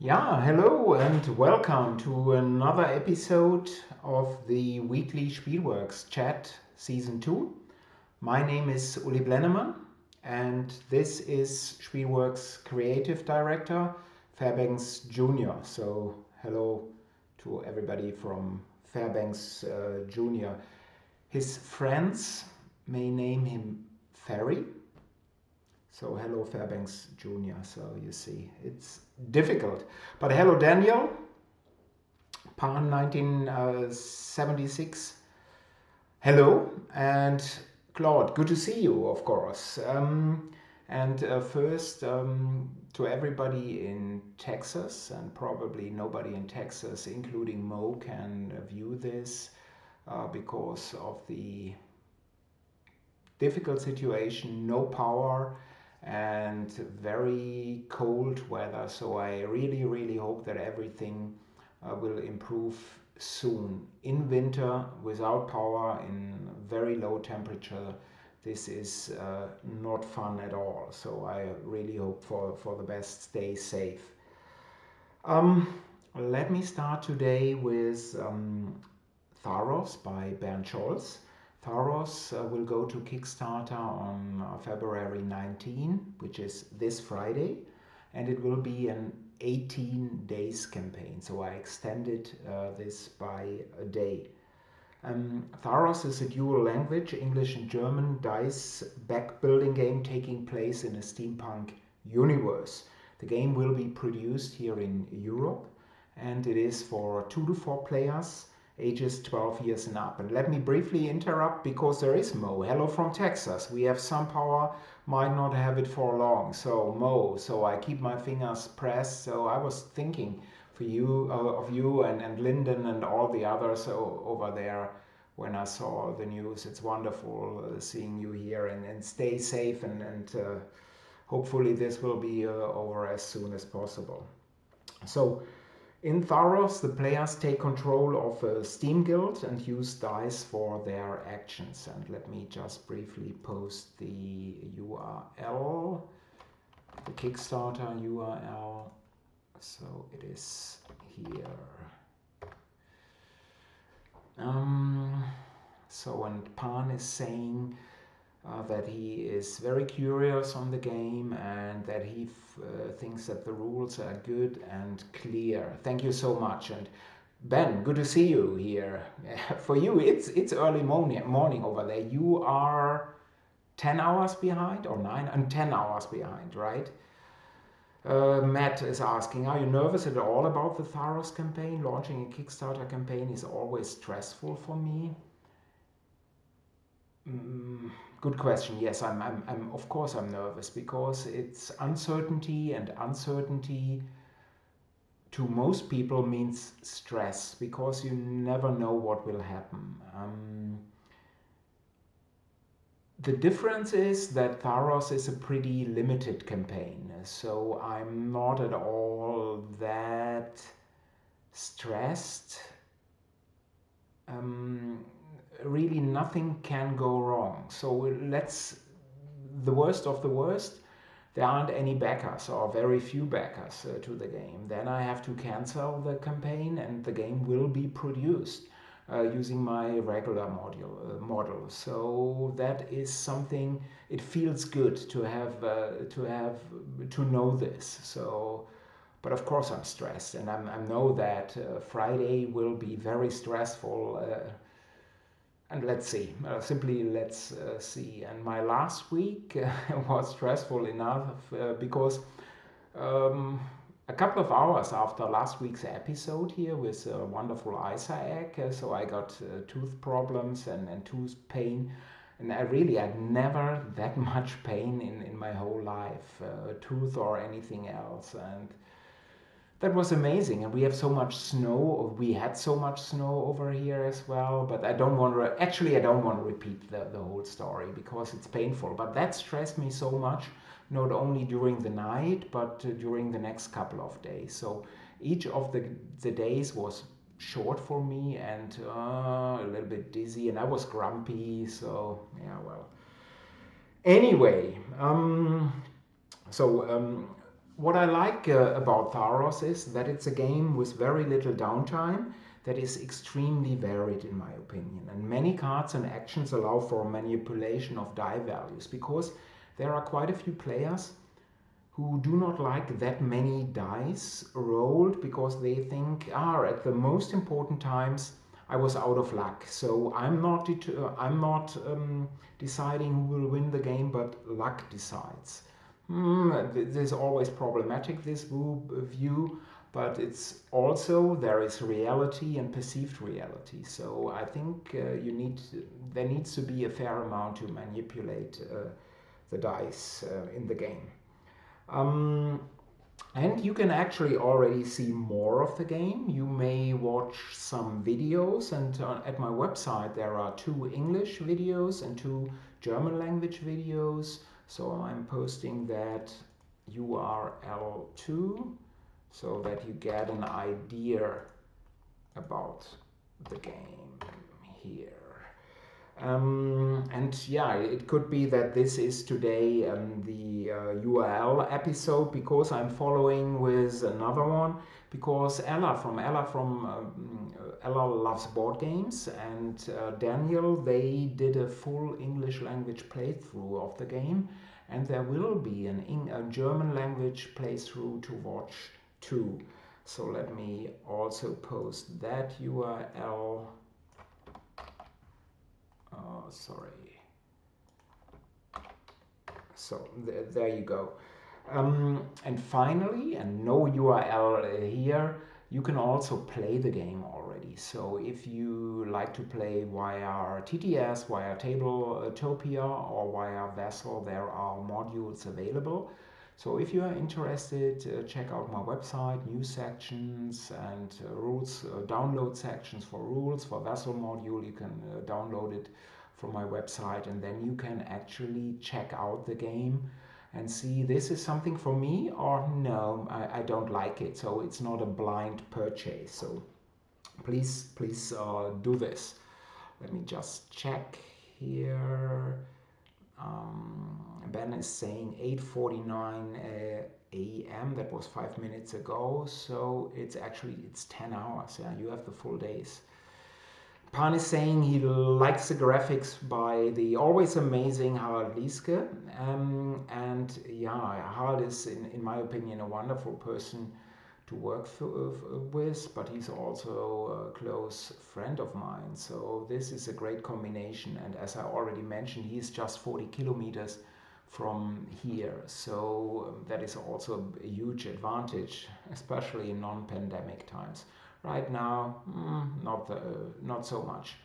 Yeah, hello and welcome to another episode of the weekly Spielworxx chat season 2. My name is Uli Blennemann and this is Spielworxx creative director Fairbanks Jr. So, hello to everybody from Fairbanks Jr. His friends may name him Ferry. So hello Fairbanks Jr. So you see, it's difficult. But hello Daniel, Pan 1976. Hello, and Claude, good to see you, of course. And first, to everybody in Texas, and probably nobody in Texas, including Mo, can view this because of the difficult situation, no power, and very cold weather. So I really hope that everything will improve soon. In winter, without power, in very low temperature, this is not fun at all. So I really hope for the best. Stay safe. Um, Let me start today with Tharos by Bernd Scholz. Tharos will go to Kickstarter on February 19, which is this Friday, and it will be an 18 days campaign. So I extended this by a day. Tharos is a dual language, English and German, dice back building game taking place in a steampunk universe. The game will be produced here in Europe and it is for 2 to 4 players ages 12 years and up. And let me briefly interrupt because there is Mo. Hello from Texas. We have some power, might not have it for long. So Mo, so I keep my fingers pressed. So I was thinking for you, of you and Lyndon and all the others over there when I saw the news. It's wonderful seeing you here and stay safe and hopefully this will be over as soon as possible. So in Tharos, the players take control of a Steam guild and use dice for their actions. And let me just briefly post the URL, the Kickstarter URL. So it is here. And Pan is saying that he is very curious on the game and that he thinks that the rules are good and clear. Thank you so much. And Ben, good to see you here. For you, it's early morning over there. You are 10 hours behind or 9 and 10 hours behind, right? Matt is asking, are you nervous at all about the Tharos campaign? Launching a Kickstarter campaign is always stressful for me. Good question. Yes, I'm of course I'm nervous because it's uncertainty, and uncertainty to most people means stress because you never know what will happen. The difference is that Tharos is a pretty limited campaign, so I'm not at all that stressed. Really nothing can go wrong. So the worst of the worst, there aren't any backers or very few backers to the game. Then I have to cancel the campaign and the game will be produced using my regular model. So that is something. It feels good to have to know this. So. But of course, I'm stressed, and I know that Friday will be very stressful. And let's see, simply let's see. And my last week was stressful enough because um, a couple of hours after last week's episode here with wonderful Isaac, so I got tooth problems and tooth pain. And I'd never that much pain in my whole life, tooth or anything else. And that was amazing, and we have so much snow, or we had so much snow over here as well. But I don't want to, actually, I don't want to repeat the whole story because it's painful. But that stressed me so much, not only during the night, but during the next couple of days. So each of the days was short for me and a little bit dizzy, and I was grumpy. So, yeah, well. Anyway, so What I like about Tharos is that it's a game with very little downtime that is extremely varied in my opinion. And many cards and actions allow for manipulation of die values because there are quite a few players who do not like that many dice rolled because they think, at the most important times I was out of luck. So I'm not deciding who will win the game, but luck decides. This is always problematic, this view, but it's also there is reality and perceived reality. So I think there needs to be a fair amount to manipulate the dice in the game. Um, and you can actually already see more of the game. You may watch some videos, and at my website there are 2 English videos and 2 German language videos. So I'm posting that URL too, so that you get an idea about the game here. And yeah, it could be that this is today the URL episode because I'm following with another one because Ella from Ella Loves Board Games and Daniel, they did a full English language playthrough of the game, and there will be a German language playthrough to watch too. So let me also post that URL. Sorry. So there you go. And finally, and no URL here, you can also play the game already. So if you like to play via TTS, via Tabletopia, or via Vessel, there are modules available. So if you are interested, check out my website, news sections and rules, download sections for rules. For Vessel module, you can download it from my website, and then you can actually check out the game and see this is something for me or no, I don't like it. So it's not a blind purchase. So please do this. Let me just check here. Ben is saying 8:49 a.m. That was 5 minutes ago. So it's 10 hours. Yeah, you have the full days. Pan is saying he likes the graphics by the always amazing Harald Lieske. And yeah, Harald is, in my opinion, a wonderful person to work with, but he's also a close friend of mine. So this is a great combination. And as I already mentioned, he's just 40 kilometers from here. So that is also a huge advantage, especially in non-pandemic times. Right now, not so much.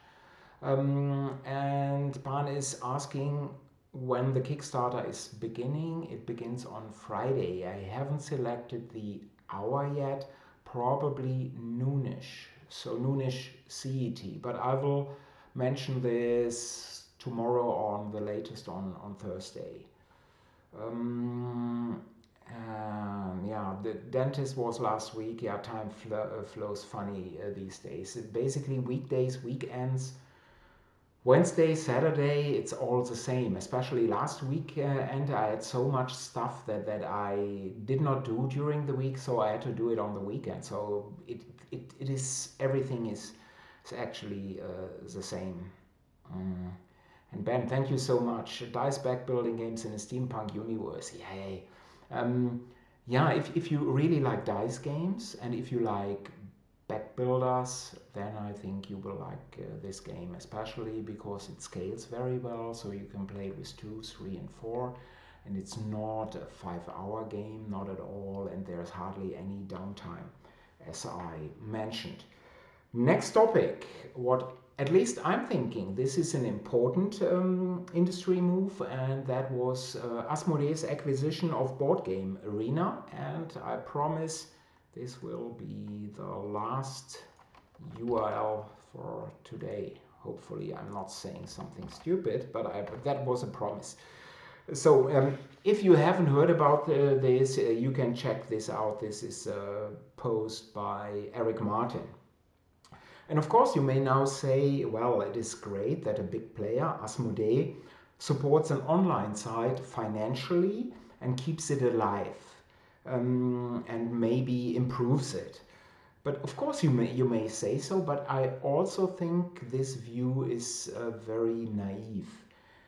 And Pan is asking when the Kickstarter is beginning. It begins on Friday. I haven't selected the hour yet, probably noonish. So noonish CET, but I will mention this tomorrow on the latest on Thursday. Yeah, the dentist was last week. Yeah, time flows funny these days. Basically, weekdays, weekends, Wednesday, Saturday, it's all the same. Especially last weekend, I had so much stuff that I did not do during the week, so I had to do it on the weekend. So it is everything is actually the same. And Ben, thank you so much. Dice back building games in a steampunk universe. Yay. Yeah, if you really like dice games and if you like back builders, then I think you will like this game, especially because it scales very well. So you can play it with 2, 3, and 4. And it's not a 5-hour game, not at all. And there's hardly any downtime, as I mentioned. Next topic, what at least I'm thinking this is an important industry move, and that was Asmodee's acquisition of Board Game Arena. And I promise this will be the last URL for today. Hopefully I'm not saying something stupid, but that was a promise. So if you haven't heard about this, you can check this out. This is a post by Eric Martin. And of course, you may now say, well, it is great that a big player, Asmodee, supports an online site financially and keeps it alive. and maybe improves it. But of course, you may say so, but I also think this view is very naive,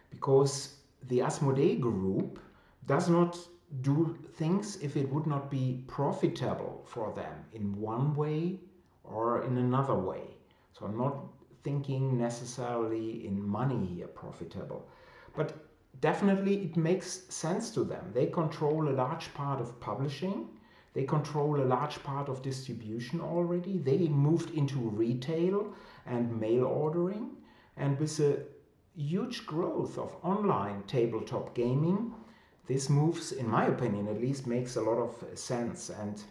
because the Asmodee group does not do things if it would not be profitable for them in one way or in another way. So I'm not thinking necessarily in money here, profitable, but definitely it makes sense to them. They control a large part of publishing. They control a large part of distribution already. They moved into retail and mail ordering. And with a huge growth of online tabletop gaming, this moves, in my opinion at least, makes a lot of sense. And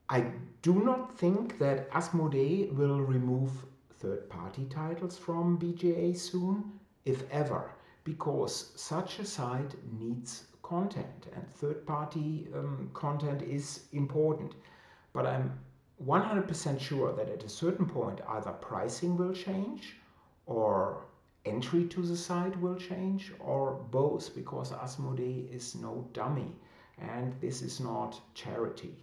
I do not think that Asmodee will remove third-party titles from BGA soon, if ever, because such a site needs content, and third-party content is important. But I'm 100% sure that at a certain point either pricing will change, or entry to the site will change, or both, because Asmodee is no dummy and this is not charity.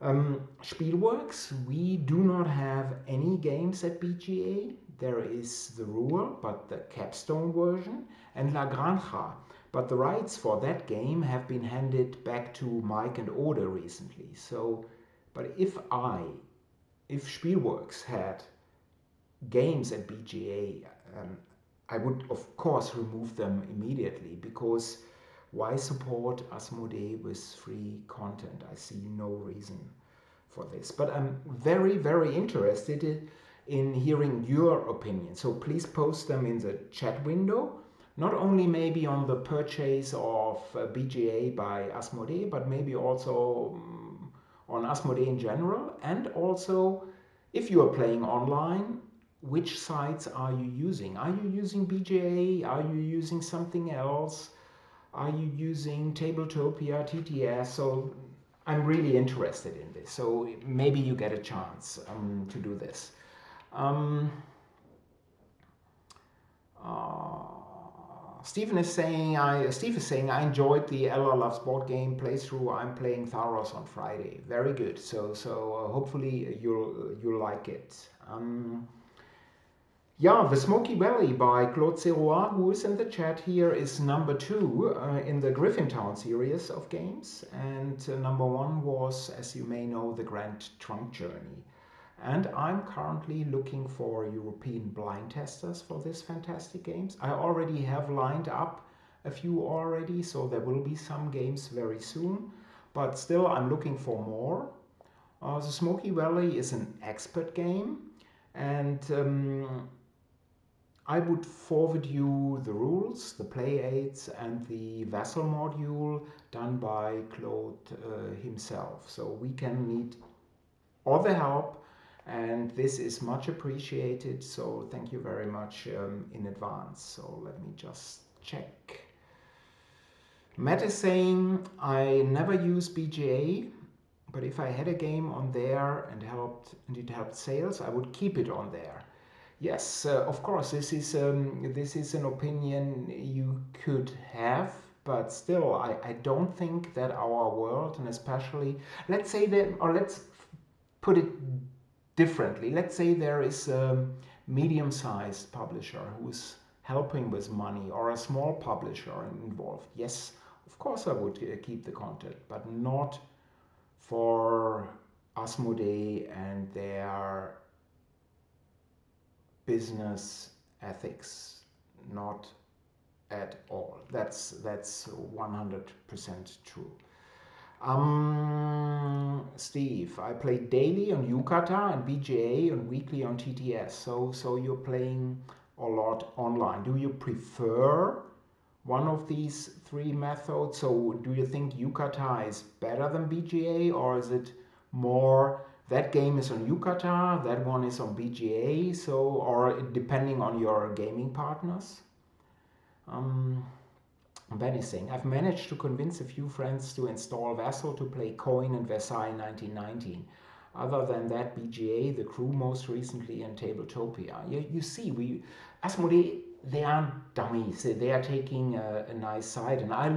Spielworxx, we do not have any games at BGA. There is the Rule, but the capstone version, and La Granja. But the rights for that game have been handed back to Mike and Ode recently. So, but if Spielworxx had games at BGA, I would of course remove them immediately, because why support Asmodee with free content? I see no reason for this. But I'm very, very interested in hearing your opinion. So please post them in the chat window. Not only maybe on the purchase of BGA by Asmodee, but maybe also on Asmodee in general. And also, if you are playing online, which sites are you using? Are you using BGA? Are you using something else? Are you using Tabletopia, TTS? So I'm really interested in this. So maybe you get a chance to do this. Steve is saying I enjoyed the Ella Loves Board Game playthrough. I'm playing Tharos on Friday. Very good. So hopefully you'll like it. Yeah, The Smoky Valley by Claude Serrois, who is in the chat here, is number 2 in the Griffintown series of games. And number 1 was, as you may know, The Grand Trunk Journey. And I'm currently looking for European blind testers for this fantastic games. I already have lined up a few already, so there will be some games very soon. But still, I'm looking for more. The Smoky Valley is an expert game, and I would forward you the rules, the play aids, and the vassal module done by Claude himself. So we can need all the help, and this is much appreciated. So thank you very much in advance. So let me just check. Matt is saying, I never use BGA, but if I had a game on there and it helped sales, I would keep it on there. Yes, of course, this is an opinion you could have, but still, I don't think that our world, and especially, let's say that, or let's put it differently. Let's say there is a medium-sized publisher who's helping with money, or a small publisher involved. Yes, of course I would keep the content, but not for Asmodee and their business ethics, not at all. That's 100% true. Steve, I play daily on Yucata and BGA and weekly on TTS. So you're playing a lot online. Do you prefer one of these 3 methods? So do you think Yucata is better than BGA, or is it more that game is on Yucata, that one is on BGA, so, or depending on your gaming partners? Ben is saying, I've managed to convince a few friends to install Vassal to play Coin and Versailles 1919. Other than that, BGA, the crew most recently, and Tabletopia. You see, Asmodee, they aren't dummies. They are taking a nice side. And I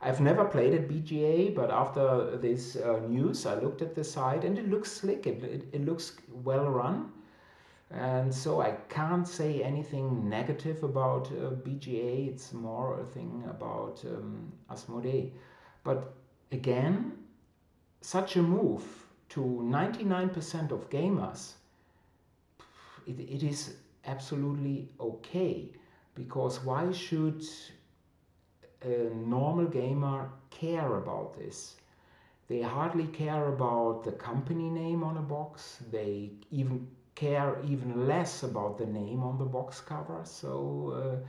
I've never played at BGA, but after this news, I looked at the site and it looks slick. It looks well run. And so I can't say anything negative about BGA. It's more a thing about Asmodee. But again, such a move to 99% of gamers, it is absolutely okay. Because why should a normal gamer care about this? They hardly care about the company name on a box. They even care even less about the name on the box cover. So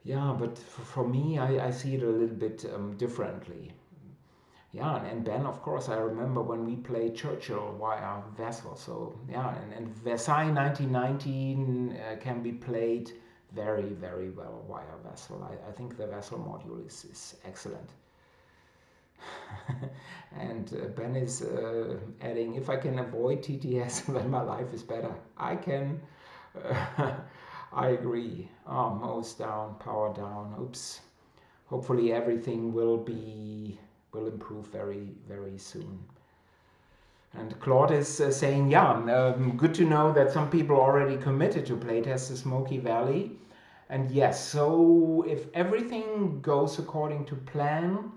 yeah, but for me, I see it a little bit differently. Yeah, and Ben, of course, I remember when we played Churchill via Vessel. So yeah, and Versailles 1919 can be played very, very well via Vessel. I think the Vessel module is excellent. And Ben is adding, if I can avoid TTS, then my life is better. I can. I agree. Oh, mouse down, power down. Oops. Hopefully everything will improve very, very soon. And Claude is saying, yeah, good to know that some people already committed to playtest the Smoky Valley. And yes, so if everything goes according to plan,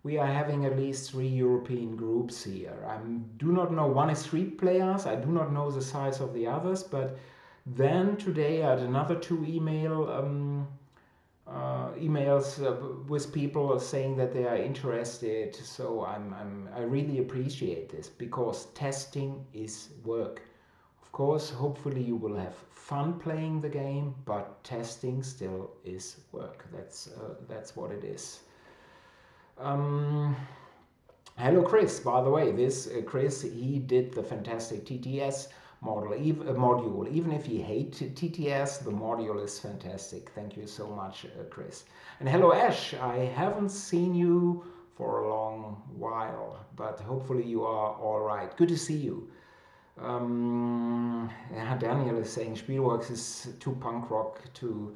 we are having at least 3 European groups here. I do not know, one is 3 players, I do not know the size of the others, but then today I had another 2 emails with people saying that they are interested. So I really appreciate this, because testing is work. Of course, hopefully you will have fun playing the game, but testing still is work. That's what it is. Hello, Chris. By the way, this Chris, he did the fantastic TTS module. Even if you hate TTS, the module is fantastic. Thank you so much, Chris. And hello, Ash. I haven't seen you for a long while, but hopefully you are all right. Good to see you. Yeah, Daniel is saying Spielworxx is too punk rock to,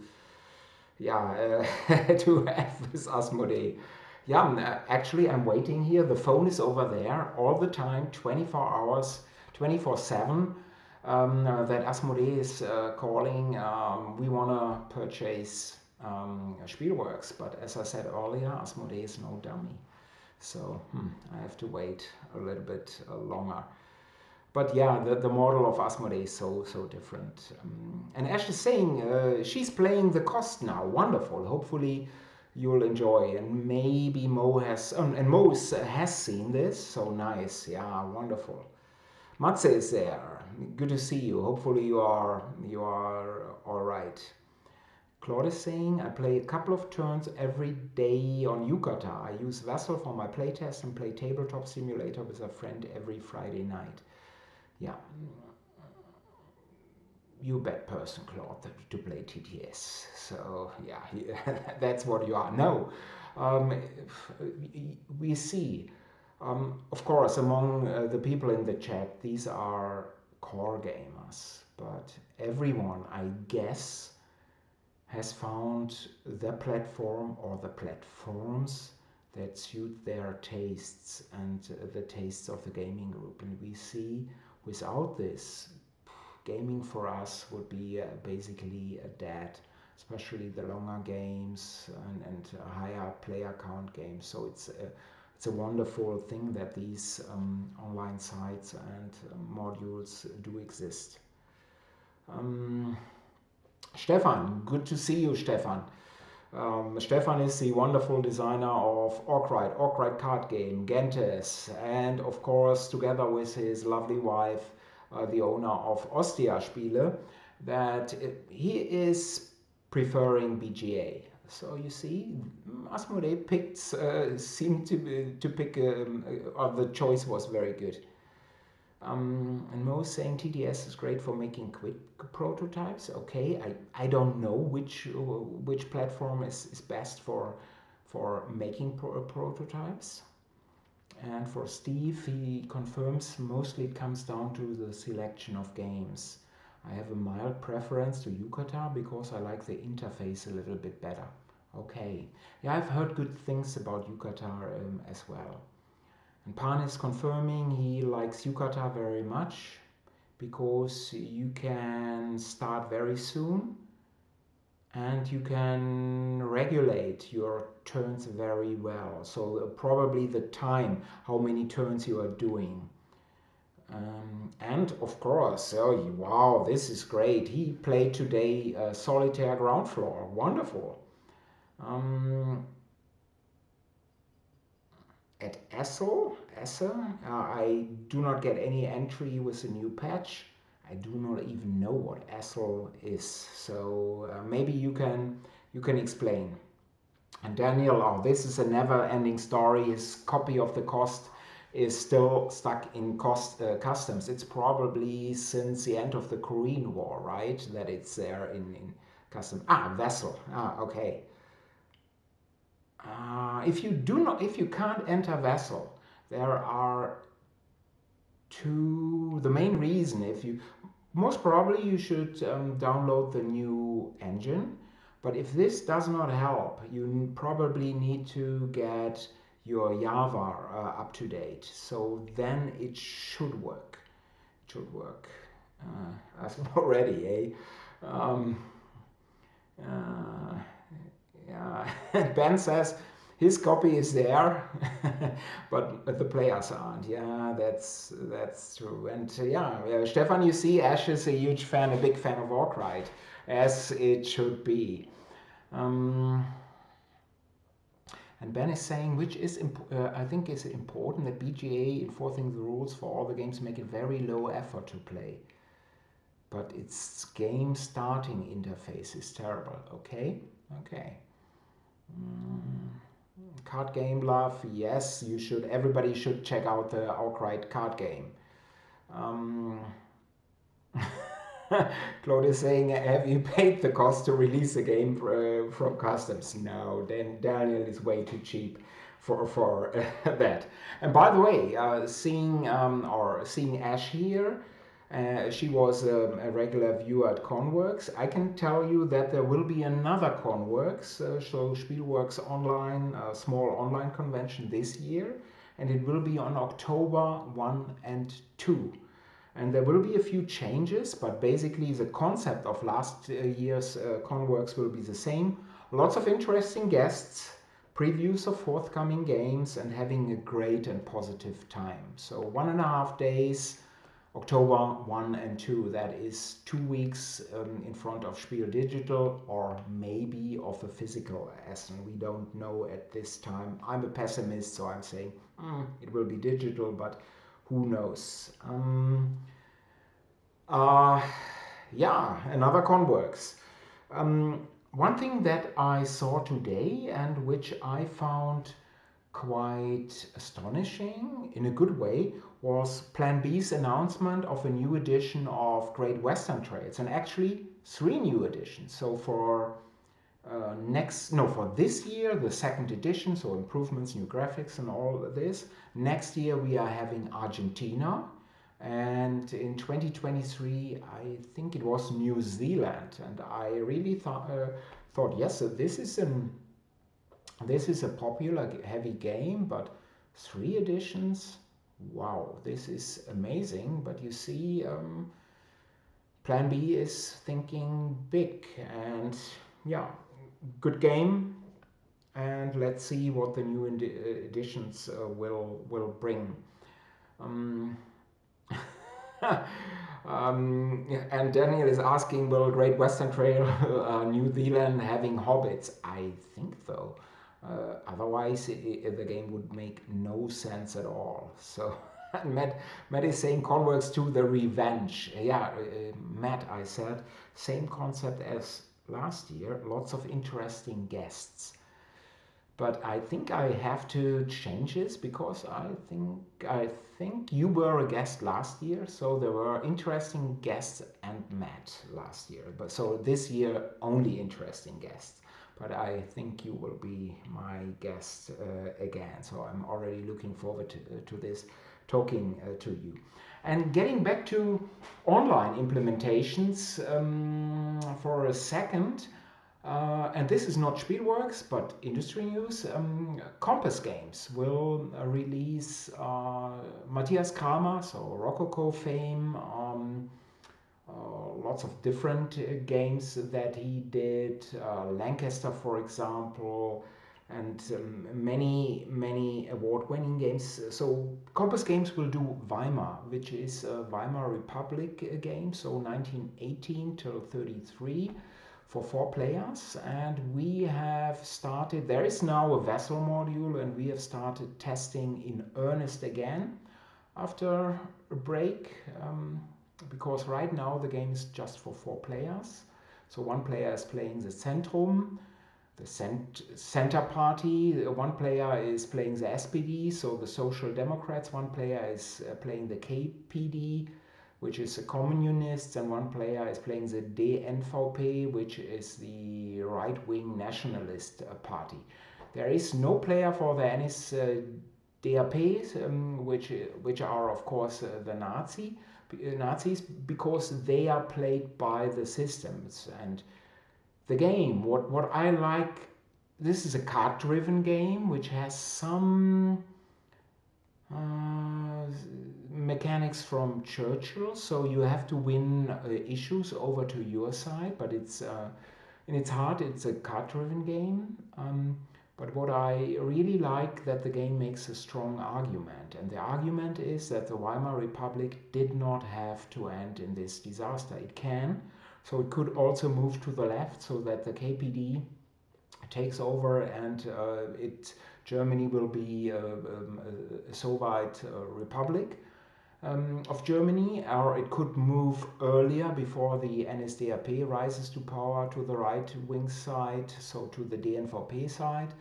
yeah, to have this Asmodee. Yeah, actually, I'm waiting here. The phone is over there all the time, 24 hours, 24/7. That Asmodee is calling. We want to purchase Spielworxx, but as I said earlier, Asmodee is no dummy. So I have to wait a little bit longer. But yeah, the model of Asmodee is so different. And Ash is saying she's playing the cost now. Wonderful. Hopefully you'll enjoy. And maybe Mo has, and Mo has seen this. So nice. Yeah, wonderful. Matze is there. Good to see you. Hopefully you are all right. Claude is saying, I play a couple of turns every day on Yukata. I use Vessel for my playtest and play Tabletop Simulator with a friend every Friday night. Yeah, you bad person, Claude, to play TTS. So yeah, that's what you are. No, we see, of course, among the people in the chat, these are core gamers, but everyone, I guess, has found the platform or the platforms that suit their tastes and the tastes of the gaming group. And we see, without this, gaming for us would be basically dead, especially the longer games and higher player count games. So it's a wonderful thing that these online sites and modules do exist. Stefan, good to see you, Stefan. Stefan is the wonderful designer of Orkrite card game, Gentes, and of course, together with his lovely wife, the owner of Ostia Spiele, that he is preferring BGA. So you see, Asmodee seemed to pick, the choice was very good. And Mo is saying TTS is great for making quick prototypes. Okay, I don't know which platform is best for making prototypes. And for Steve, he confirms mostly it comes down to the selection of games. I have a mild preference to Yukata because I like the interface a little bit better. Okay. Yeah, I've heard good things about Yukata as well. And Pan is confirming he likes Yukata very much because you can start very soon and you can regulate your turns very well. So probably the time, how many turns you are doing. And of course, oh wow, this is great. He played today Solitaire Ground Floor. Wonderful. Um, at Esso, I do not get any entry with the new patch. I do not even know what Esso is. So maybe you can explain. And Daniel, oh, this is a never-ending story. His copy of the cost is still stuck in customs. It's probably since the end of the Korean War, right? That it's there in customs. Vessel. Okay. If you can't enter vessel, there are two. The main reason, if you most probably you should download the new engine. But if this does not help, you probably need to get your Java up to date. So then it should work. It should work. As already, Um, uh, yeah. Ben says his copy is there, but the players aren't. Yeah, that's true. And Stefan, you see, Ash is a huge fan, a big fan of Orkrite, as it should be. Um, and Ben is saying, which is I think is important that BGA enforcing the rules for all the games make it very low effort to play. But its game starting interface is terrible. Okay, okay. Mm. Card game love, yes, you should. Everybody should check out the Outright card game. Um, Claude is saying, have you paid the cost to release the game from customs? No, then Daniel is way too cheap for that. And by the way, seeing Ash here, she was a regular viewer at ConWorxx. I can tell you that there will be another ConWorxx, so Spielworxx online, a small online convention this year, and it will be on October 1 and 2. And there will be a few changes, but basically the concept of last year's ConWorxx will be the same. Lots of interesting guests, previews of forthcoming games, and having a great and positive time. So 1.5 days, October 1 and 2. That is 2 weeks in front of Spiel Digital or maybe of a physical Essen. We don't know at this time. I'm a pessimist, so I'm saying it will be digital, but who knows? Uh, yeah, another ConWorxx. One thing that I saw today and which I found quite astonishing in a good way was Plan B's announcement of a new edition of Great Western Trails, and actually 3 new editions. So for this year, the second edition, so improvements, new graphics, and all of this. Next year, we are having Argentina, and in 2023, I think it was New Zealand, and I really thought yes, so this is a popular heavy game, but 3 editions. Wow, this is amazing. But you see, Plan B is thinking big, and yeah, good game. And let's see what the new editions will bring. Um, and Daniel is asking, will Great Western Trail New Zealand having hobbits? I think so. Otherwise, the game would make no sense at all. So, Matt is saying ConWorxx 2, the revenge. Yeah, Matt, I said, same concept as last year. Lots of interesting guests. But I think I have to change this because I think you were a guest last year, so there were interesting guests and Matt last year. But so this year only interesting guests. But I think you will be my guest again. So I'm already looking forward to this, talking to you. And getting back to online implementations for a second. And this is not Spielworxx, but industry news. Compass Games will release Matthias Kramer, so Rococo fame, lots of different games that he did, Lancaster, for example, and many award-winning games. So Compass Games will do Weimar, which is a Weimar Republic game, so 1918 till 33 for 4 players. And we have started, there is now a vessel module, and we have started testing in earnest again after a break. Because right now the game is just for 4 players. So one player is playing the Centrum, the center party. One player is playing the SPD, so the Social Democrats. One player is playing the KPD, which is the Communists, and one player is playing the DNVP, which is the right-wing nationalist party. There is no player for the NSDAP, which are of course the Nazis, because they are played by the systems. And the game, what I like, this is a card-driven game which has some mechanics from Churchill, so you have to win issues over to your side, but it's in its heart it's a card-driven game. But what I really like, that the game makes a strong argument, and the argument is that the Weimar Republic did not have to end in this disaster. It can, so it could also move to the left, so that the KPD takes over, and Germany will be a Soviet republic of Germany, or it could move earlier before the NSDAP rises to power to the right-wing side, so to the DNVP side.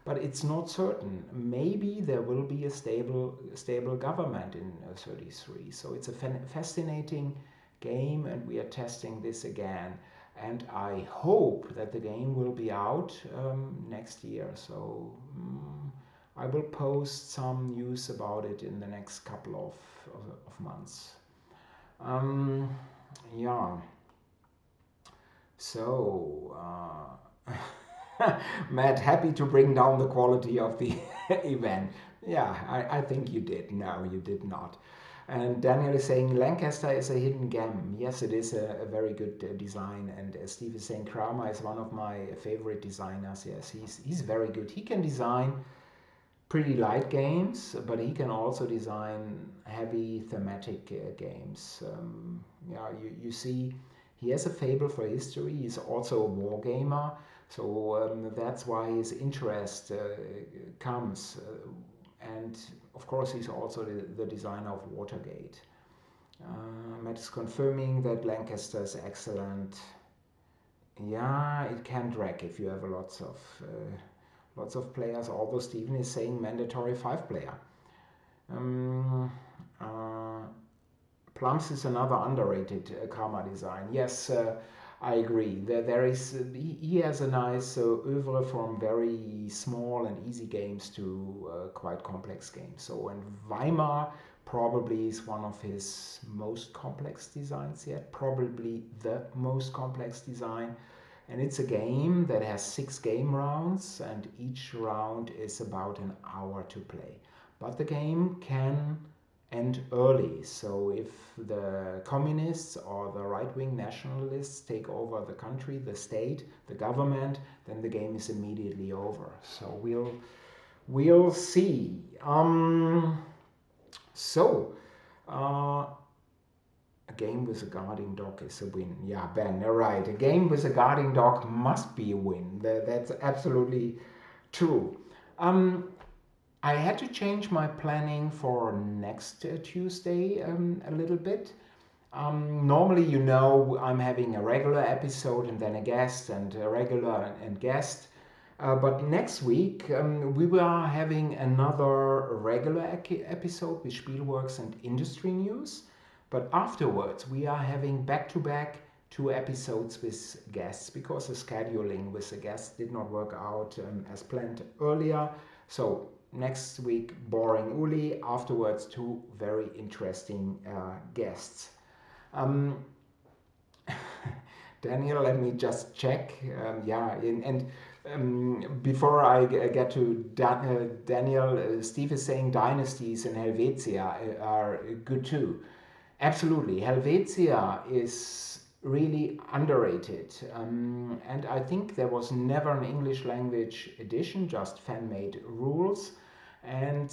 But it's not certain. Maybe there will be a stable government in 33. So it's a fascinating game, and we are testing this again. And I hope that the game will be out next year. So I will post some news about it in the next couple of months. Yeah. So, Matt, happy to bring down the quality of the event. Yeah, I think you did. No, you did not. And Daniel is saying Lancaster is a hidden gem. Yes, it is a very good design. And Steve is saying Kramer is one of my favorite designers. Yes, he's very good. He can design pretty light games, but he can also design heavy thematic games. Yeah, you see, he has a fable for history. He's also a war gamer, so that's why his interest comes. And of course, he's also the designer of Watergate. Matt is confirming that Lancaster is excellent. Yeah, it can drag if you have lots of players, although Steven is saying mandatory 5-player. Plums is another underrated Karma design. Yes, I agree. He has a nice oeuvre from very small and easy games to quite complex games. So, and Weimar probably is one of his most complex designs yet, probably the most complex design. And it's a game that has 6 game rounds, and each round is about an hour to play. But the game can end early, so if the communists or the right-wing nationalists take over the country, the state, the government, then the game is immediately over. So we'll see. A game with a guarding dog is a win. Yeah, Ben, you're right. A game with a guarding dog must be a win. That's absolutely true. I had to change my planning for next Tuesday a little bit. Normally, I'm having a regular episode and then a guest, and a regular and guest. But next week, we were having another regular episode with Spielworxx and industry news. But afterwards, we are having back-to-back 2 episodes with guests, because the scheduling with the guests did not work out as planned earlier. So next week, boring Uli. Afterwards, 2 very interesting guests. Daniel, let me just check. Yeah, before I get to Daniel, Steve is saying dynasties in Helvetia are good too. Absolutely. Helvetia is really underrated. And I think there was never an English language edition, just fan made rules. And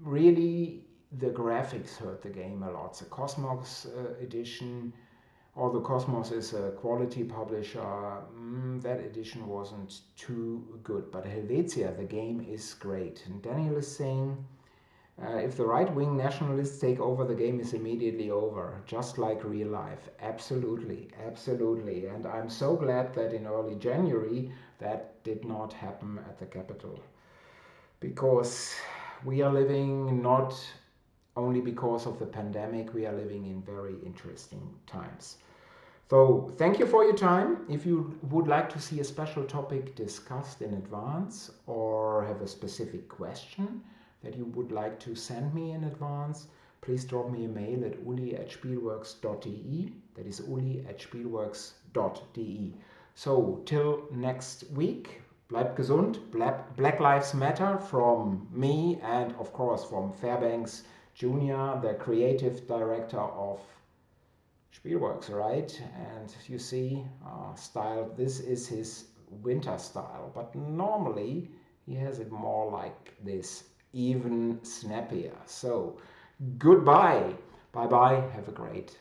really, the graphics hurt the game a lot. The Cosmos edition, although Cosmos is a quality publisher, that edition wasn't too good. But Helvetia, the game is great. And Daniel is saying if the right-wing nationalists take over, the game is immediately over, just like real life. Absolutely, absolutely. And I'm so glad that in early January that did not happen at the Capitol. Because we are living not only because of the pandemic, we are living in very interesting times. So, thank you for your time. If you would like to see a special topic discussed in advance or have a specific question that you would like to send me in advance, please drop me a mail at uli@spielworxx.de. That is uli@spielworxx.de. So, till next week, bleibt gesund, Black Lives Matter from me and, of course, from Fairbanks Jr., the creative director of Spielworxx, right? And you see, style, this is his winter style, but normally he has it more like this, even snappier. So, goodbye. Bye bye. Have a great